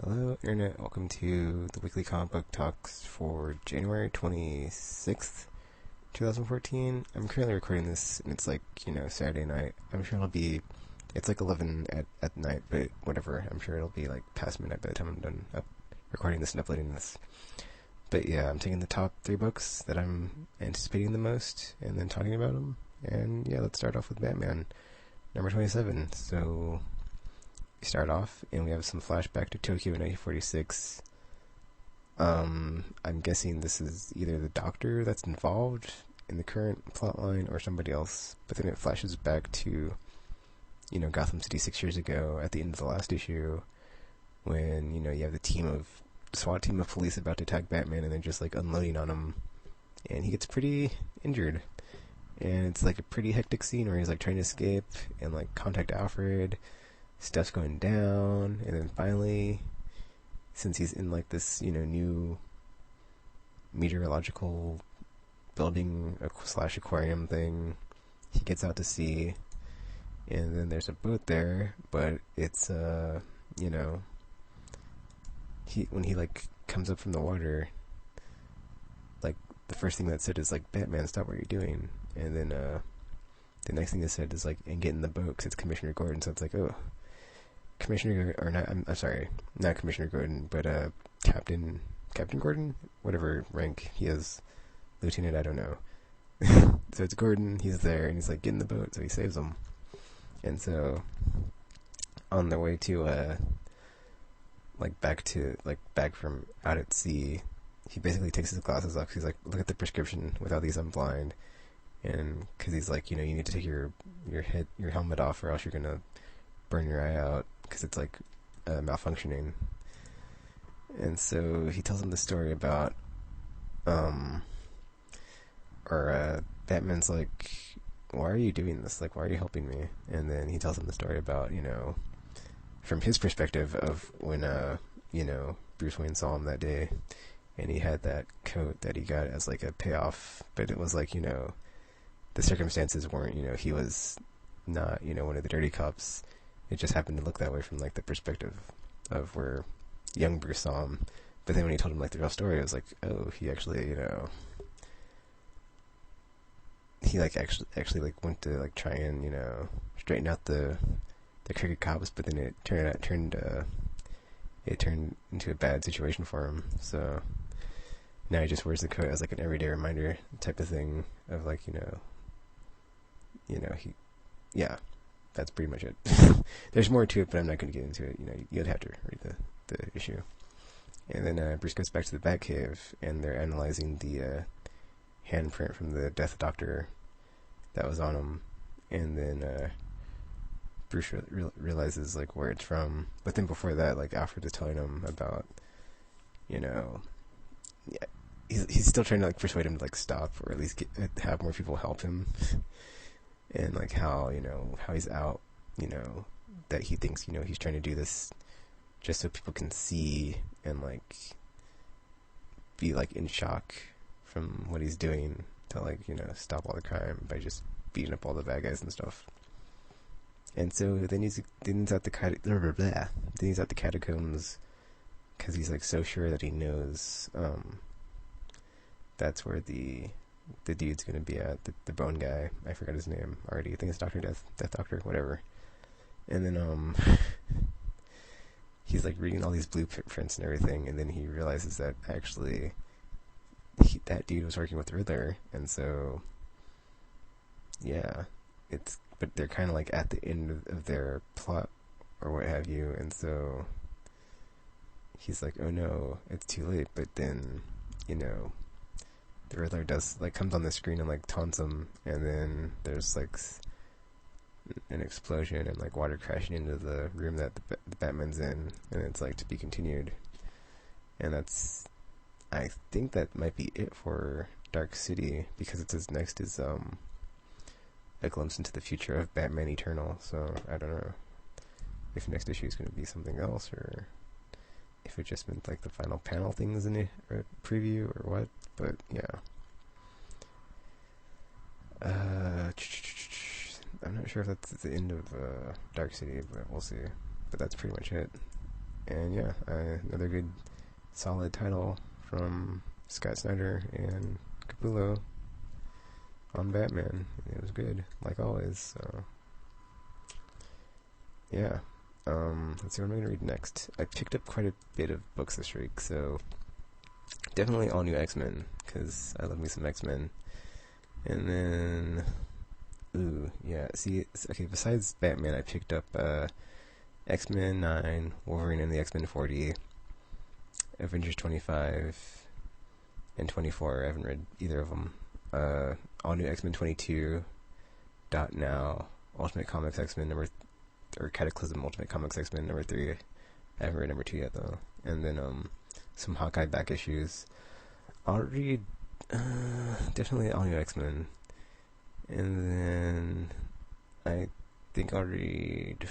Hello, Internet. Welcome to the weekly comic book talks for January 26th, 2014. I'm currently recording this, and it's Saturday night. I'm sure it's like 11 at night, but whatever. I'm sure it'll be like past midnight by the time I'm done recording this and uploading this. But yeah, I'm taking the top 3 books that I'm anticipating the most, and then talking about them. And yeah, let's start off with Batman, number 27. So we start off, and we have some flashback to Tokyo in 1946. I'm guessing this is either the Doctor that's involved in the current plotline or somebody else. But then it flashes back to, Gotham City 6 years ago at the end of the last issue, when you have the SWAT team of police about to attack Batman, and they're just like unloading on him, and he gets pretty injured. And it's like a pretty hectic scene where he's like trying to escape and like contact Alfred. Stuff's going down, and then finally, since he's in like this, new meteorological building / aquarium thing, he gets out to sea, and then there's a boat there, but it's when he like comes up from the water, like the first thing that said is like, "Batman, stop what you're doing," and then the next thing that said is like, "and get in the boat," because it's Commissioner Gordon. So it's like, oh, Commissioner, or not, I'm sorry, not Commissioner Gordon, but Captain Gordon, whatever rank he is, Lieutenant, I don't know. So it's Gordon, he's there, and he's like, "get in the boat," so he saves him. And so on their way to back from out at sea, he basically takes his glasses off. He's like, "look at the prescription. Without these, I'm blind." And because he's like, you need to take your helmet off, or else you're gonna burn your eye out, because it's like malfunctioning. And so he tells him the story about Batman's like, "why are you doing this? Like, why are you helping me?" And then he tells him the story about, from his perspective of when Bruce Wayne saw him that day, and he had that coat that he got as like a payoff, but it was like, the circumstances weren't, he was not, one of the dirty cops. It just happened to look that way from like the perspective of where young Bruce saw him. But then when he told him like the real story, it was like, oh, he actually, he like actually like went to like try and straighten out the crooked cops, but then it turned into a bad situation for him. So now he just wears the coat as like an everyday reminder type of thing of like, yeah, that's pretty much it. There's more to it, but I'm not going to get into it. You'd have to read the issue. And then Bruce goes back to the Batcave, and they're analyzing the handprint from the Death Doctor that was on him. And then Bruce realizes like where it's from. But then before that, like Alfred is telling him about, he's still trying to like persuade him to like stop, or at least have more people help him. And like how he's out, that he thinks he's trying to do this just so people can see and like be like in shock from what he's doing to like stop all the crime by just beating up all the bad guys and stuff. And so then he's at the catacombs, because he's like so sure that he knows that's where the dude's gonna be at, the bone guy. I forgot his name already. I think it's Dr. Death Doctor, whatever. And then he's like reading all these blueprints and everything, and then he realizes that actually that dude was working with the Riddler. And so yeah, but they're kind of like at the end of their plot or what have you, and so he's like, oh no, it's too late. But then the Riddler comes on the screen and like taunts him, and then there's like an explosion and like water crashing into the room that the Batman's in, and it's like to be continued. And I think that might be it for Dark City, because it says next is a glimpse into the future of Batman Eternal. So I don't know if next issue is going to be something else, or if it just meant like the final panel things in a preview or what. But yeah, I'm not sure if that's the end of Dark City, but we'll see. But that's pretty much it. And yeah, another good solid title from Scott Snyder and Capullo on Batman. It was good, like always. So yeah. Let's see what I'm gonna read next. I picked up quite a bit of books this week, so definitely all new X-Men, because I love me some X-Men. And then, okay, besides Batman, I picked up X-Men 9, Wolverine and the X-Men 40, Avengers 25, and 24. I haven't read either of them. All new X-Men 22, Dot Now, Ultimate Comics X-Men or Cataclysm Ultimate Comics X-Men number 3. I haven't read number 2 yet, though. And then some Hawkeye back issues. I'll read definitely all new X-Men. And then I think I'll read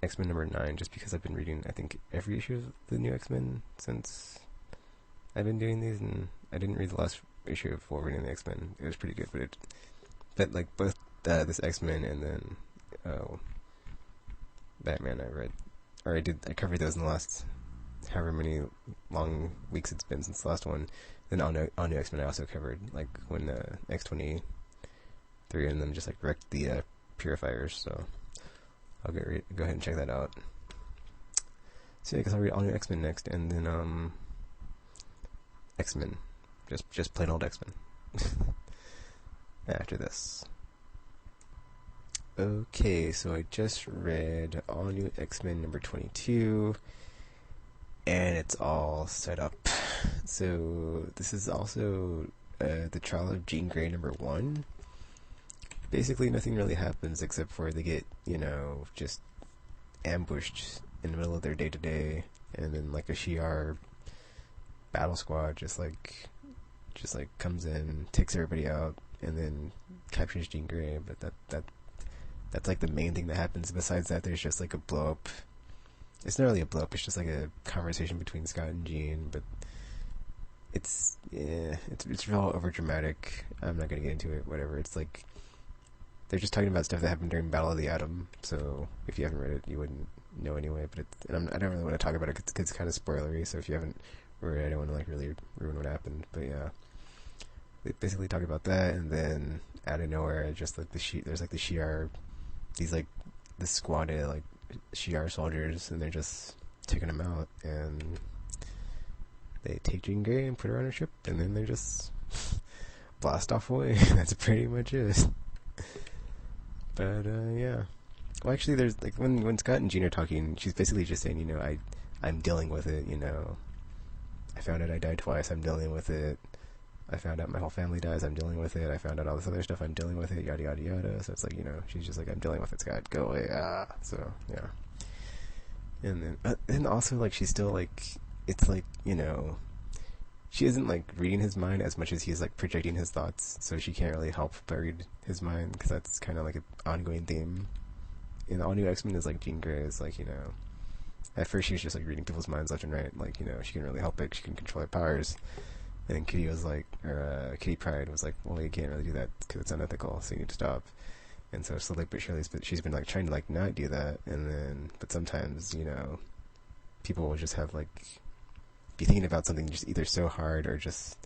X-Men number 9, just because I've been reading, I think, every issue of the new X-Men since I've been doing these, and I didn't read the last issue of Wolverine and the X-Men. It was pretty good, but like both this X-Men and then Batman I covered those in the last however many long weeks it's been since the last one. Then all new X-Men I also covered, like when X-23 and them just like wrecked the purifiers, so I'll go ahead and check that out. So yeah, I guess I'll read all new X-Men next, and then X-Men, just plain old X-Men after this. Okay, so I just read all new X-Men number 22, and it's all set up. So this is also the trial of Jean Grey number 1. Basically, nothing really happens except for they get, just ambushed in the middle of their day-to-day, and then like a Shi'ar battle squad just comes in, takes everybody out, and then captures Jean Grey. But that's like the main thing that happens. Besides that, there's just like a blow up. It's not really a blow up. It's just like a conversation between Scott and Jean. But it's real over dramatic. I'm not gonna get into it. Whatever. It's like they're just talking about stuff that happened during Battle of the Atom. So if you haven't read it, you wouldn't know anyway. But I don't really want to talk about it because it's kind of spoilery. So if you haven't read it, I don't want to like really ruin what happened. But yeah, they basically talk about that, and then out of nowhere, just like there's like the Shi'ar. These like this squad of like Shi'ar soldiers, and they're just taking them out, and they take Jean Grey and put her on a ship, and then they just blast off away. That's pretty much it. But yeah, well, actually, there's like when Scott and Jean are talking, she's basically just saying, I'm dealing with it. I found out I died twice. I'm dealing with it. I found out my whole family dies, I'm dealing with it. I found out all this other stuff, I'm dealing with it, yada yada yada. So it's like, she's just like, I'm dealing with it, Scott, go away. So yeah. And then also like she's still like, it's like, she isn't like reading his mind as much as he's like projecting his thoughts, so she can't really help but read his mind, because that's kind of like an ongoing theme in all new X-Men. Is like Jean Grey is like, at first she was just like reading people's minds left and right, like, she can really help it, she can control her powers. And then Kitty was like, Kitty Pryde was like, well, you can't really do that because it's unethical, so you need to stop. And so slowly but surely, she's been like trying to like not do that. And then, but sometimes, people will just have like, be thinking about something just either so hard or just,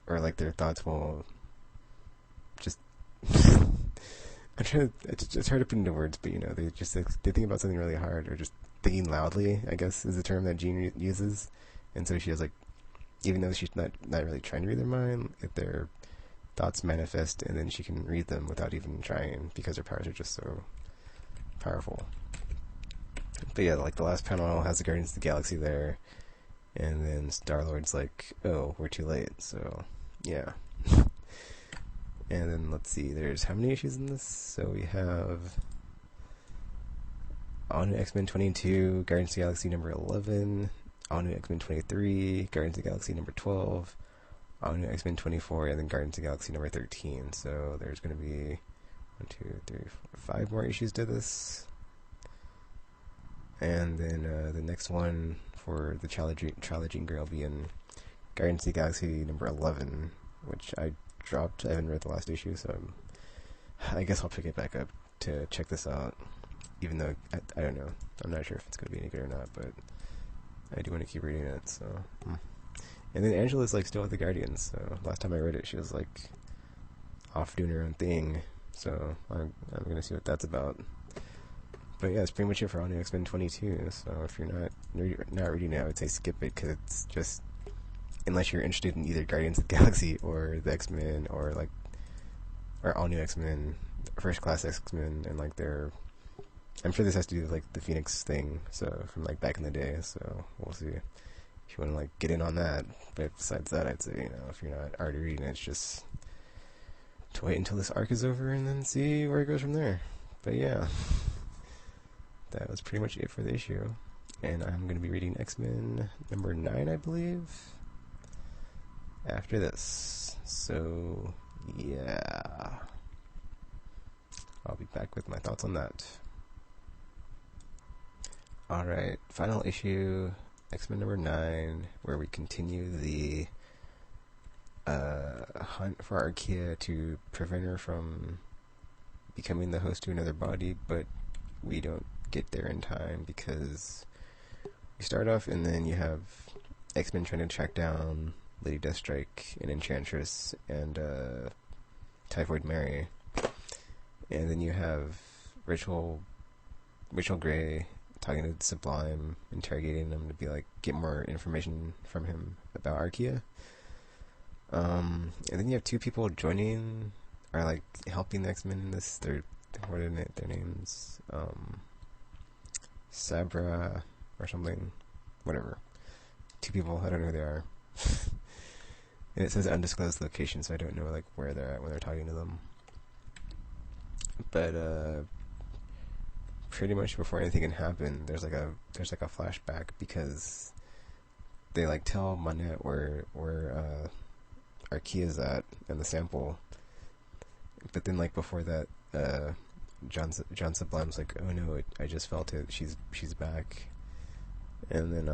or like their thoughts will just, it's hard to put into words, but they just, they think about something really hard, or just thinking loudly, I guess is the term that Jean uses. And so she has like, even though she's not really trying to read their mind, if their thoughts manifest, and then she can read them without even trying, because her powers are just so powerful. But yeah, like the last panel has the Guardians of the Galaxy there, and then Star-Lord's like, oh, we're too late, so yeah. And then let's see, there's how many issues in this? So we have all new X-Men 22, Guardians of the Galaxy number 11, all new X-Men 23, Guardians of the Galaxy number 12, all new X-Men 24, and then Guardians of the Galaxy number 13. So there's going to be 5 more issues to this. And then the next one for the Jean Grey will be in Guardians of the Galaxy number 11, which I dropped. I haven't read the last issue, so I guess I'll pick it back up to check this out. even though I don't know, I'm not sure if it's going to be any good or not, but I do want to keep reading it. So, and then Angela's like still with the Guardians. So last time I read it, she was like off doing her own thing. So I'm gonna see what that's about. But yeah, that's pretty much it for All New X-Men 22. So if you're not reading it, I would say skip it, because it's just, unless you're interested in either Guardians of the Galaxy or the X-Men, or All New X-Men, First Class X-Men, and like I'm sure this has to do with like the Phoenix thing, so from like back in the day. So we'll see if you want to like get in on that. But besides that, I'd say, if you're not already reading it, it's just to wait until this arc is over and then see where it goes from there. But yeah, that was pretty much it for the issue. And I'm going to be reading X-Men number 9, I believe, after this. So, yeah. I'll be back with my thoughts on that. Alright, final issue, X-Men number 9, where we continue the hunt for Archaea to prevent her from becoming the host to another body, but we don't get there in time, because we start off and then you have X-Men trying to track down Lady Deathstrike and Enchantress and Typhoid Mary, and then you have Rachel Grey talking to Sublime, interrogating him to be like, get more information from him about Archaea. And then you have two people joining, or like helping the X-Men in this. What are their names? Sabra or something, whatever. Two people, I don't know who they are. And it says undisclosed location, so I don't know like where they're at when they're talking to them. But pretty much before anything can happen, there's like a flashback, because they like tell Monet where Archaea's at and the sample. But then like before that, John Sublime's like, oh no, I just felt it. She's back. And then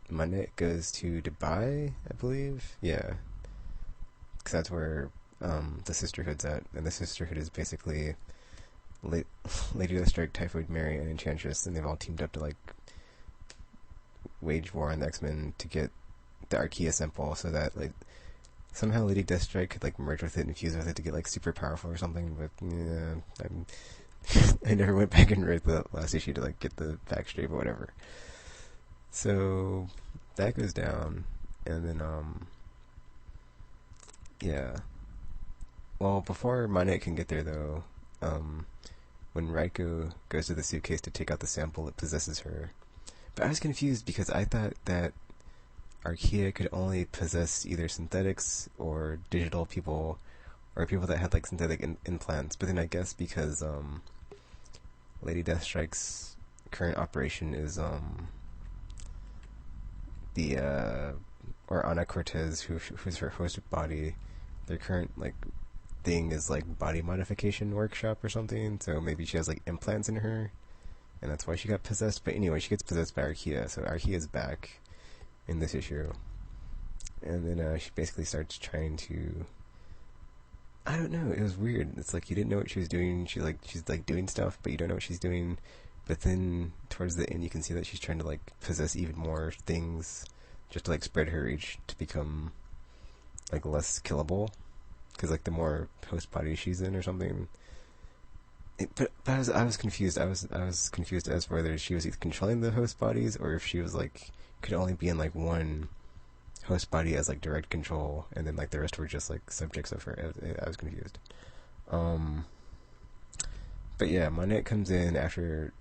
Monet goes to Dubai, I believe. Yeah, because that's where the Sisterhood's at, and the Sisterhood is basically Lady Deathstrike, Typhoid Mary, and Enchantress, and they've all teamed up to like wage war on the X-Men to get the Archaea sample, so that like somehow Lady Deathstrike could like merge with it and fuse with it to get like super powerful or something. But yeah, I never went back and read the last issue to like get the facts straight, but whatever. So that goes down, and then yeah. Well, before Monet can get there though, when Raiko goes to the suitcase to take out the sample, it possesses her. But I was confused, because I thought that Archaea could only possess either synthetics or digital people, or people that had like synthetic implants. But then I guess because Lady Deathstrike's current operation is or Ana Cortez, who's her host body, their current like thing is like body modification workshop or something. So maybe she has like implants in her, and that's why she got possessed. But anyway, she gets possessed by Archaea, so Archaea's back in this issue. And then she basically starts trying to, I don't know, it was weird. It's like you didn't know what she was doing. She's like doing stuff, but you don't know what she's doing. But then towards the end, you can see that she's trying to like possess even more things, just to like spread her reach to become like less killable. Because like the more host bodies she's in or something. But I was confused. I was confused as to whether she was either controlling the host bodies, or if she was like could only be in like one host body as like direct control, and then like the rest were just like subjects of her. I was confused. But yeah, Monet comes in after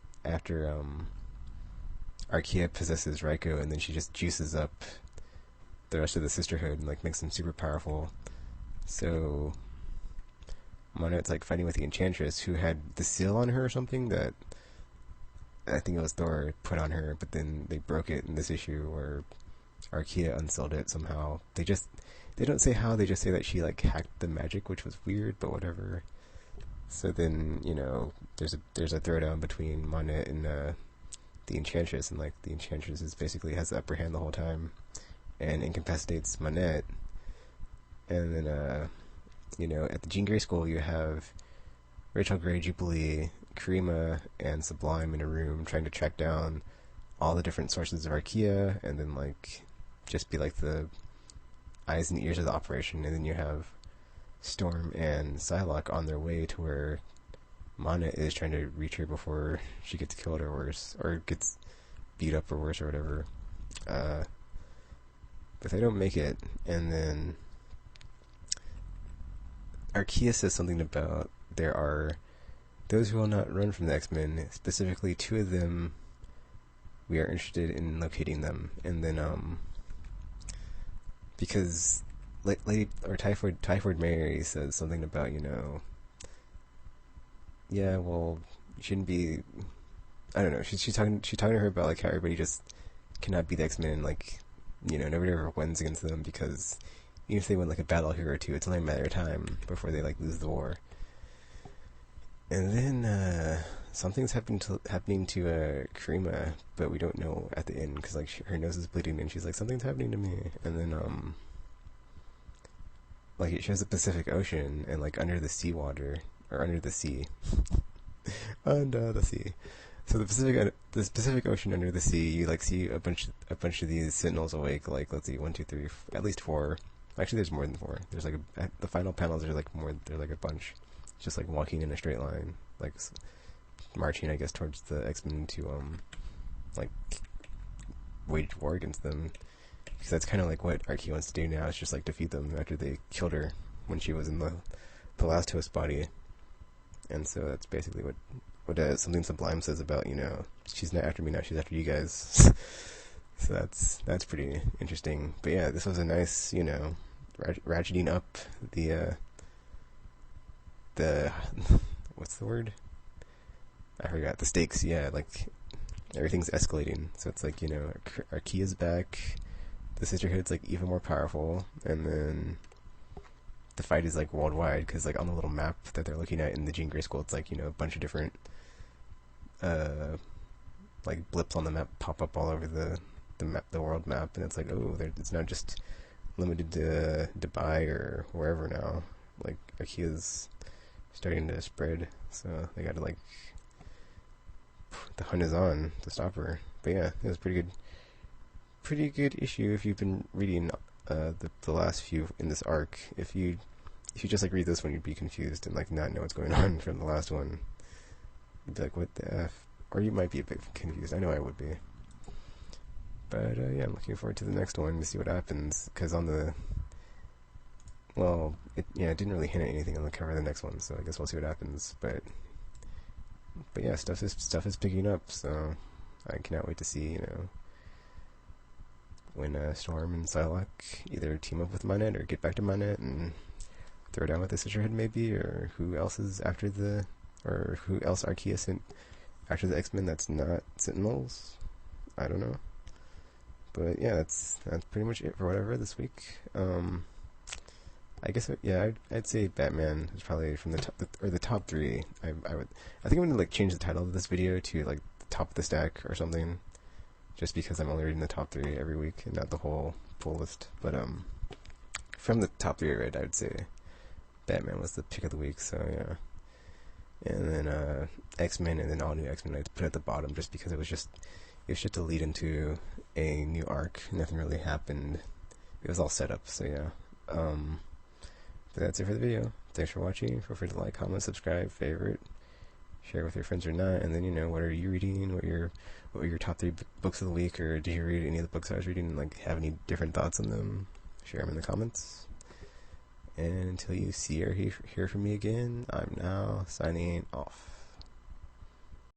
Archaea possesses Raiko, and then she just juices up the rest of the Sisterhood and like makes them super powerful. So Monet's like fighting with the Enchantress, who had the seal on her or something that I think it was Thor put on her, but then they broke it in this issue where Archaea unsealed it somehow. They don't say how, they just say that she like hacked the magic, which was weird, but whatever. So then, there's a throwdown between Monet and the Enchantress, and like the Enchantress has the upper hand the whole time and incapacitates Monet. And then at the Jean Grey School you have Rachel Gray, Jubilee, Karima, and Sublime in a room trying to track down all the different sources of Archaea, and then like just be like the eyes and ears of the operation. And then you have Storm and Psylocke on their way to where Mana is trying to reach her before she gets killed or worse, or gets beat up or worse or whatever. But they don't make it, and then Archaea says something about there are those who will not run from the X-Men, specifically 2 of them. We are interested in locating them, and then because Lady or Typhoid Mary says something about, you know, yeah, well, you shouldn't be. I don't know. She's talking to her about like how everybody just cannot be the X-Men, like, you know, nobody ever wins against them, because even if they win like a battle here or two, it's only a matter of time before they like lose the war. And then something's happening to Karima, but we don't know at the end because like her nose is bleeding and she's like, something's happening to me. And then like it shows the Pacific Ocean, and like under the seawater, or under the sea, under the sea. So the Pacific Ocean under the sea, you like see a bunch of these Sentinels awake. Like, let's see, 1, 2, 3, at least 4. Actually, there's more than 4. There's like the final panels are like more. They're like a bunch, just like walking in a straight line, like marching, I guess, towards the X-Men to like wage war against them. Because that's kind of like what Archaea wants to do now. Is just like defeat them after they killed her when she was in the last host body. And so that's basically what something Sublime says about, you know, she's not after me now, she's after you guys. So that's pretty interesting. But yeah, this was a nice, you know, ratcheting up the what's the word? I forgot. The stakes. Yeah, like everything's escalating. So it's like, you know, Archaea's back. The Sisterhood's like even more powerful, and then the fight is like worldwide, because like on the little map that they're looking at in the Jean Grey School, it's like, you know, a bunch of different like blips on the map pop up all over the world map, and it's like, oh, it's not just limited to Dubai or wherever now. Like Archaea's starting to spread, so they got to like, the hunt is on to stop her. But yeah, it was pretty good issue if you've been reading the last few in this arc. If you just like read this one, you'd be confused and like not know what's going on from the last one. You'd be like, what the F? Or you might be a bit confused. I know I would be. But yeah, I'm looking forward to the next one to see what happens, because on the, well, it didn't really hint at anything on the cover of the next one, so I guess we'll see what happens. But yeah, stuff is picking up, so I cannot wait to see, you know, when Storm and Psylocke either team up with Monet or get back to Monet and throw down with the Sisterhood maybe, or who else is after who else Archaea sent after the X-Men that's not Sentinels. I don't know. But yeah, that's pretty much it for what I've read this week. I guess I'd say Batman is probably from the top 3. I think I'm gonna like change the title of this video to like the top of the stack or something, just because I'm only reading the top 3 every week and not the whole full list. But from the top 3 I read, I would say Batman was the pick of the week. So yeah, and then X-Men, and then all new X-Men I'd put at the bottom, just because it was just to lead into a new arc. Nothing really happened. It was all set up. So yeah. But that's it for the video. Thanks for watching. Feel free to like, comment, subscribe, favorite, share with your friends or not. And then, you know, what are you reading? What were your top 3 books of the week? Or did you read any of the books I was reading and like have any different thoughts on them? Share them in the comments. And until you see or hear from me again, I'm now signing off.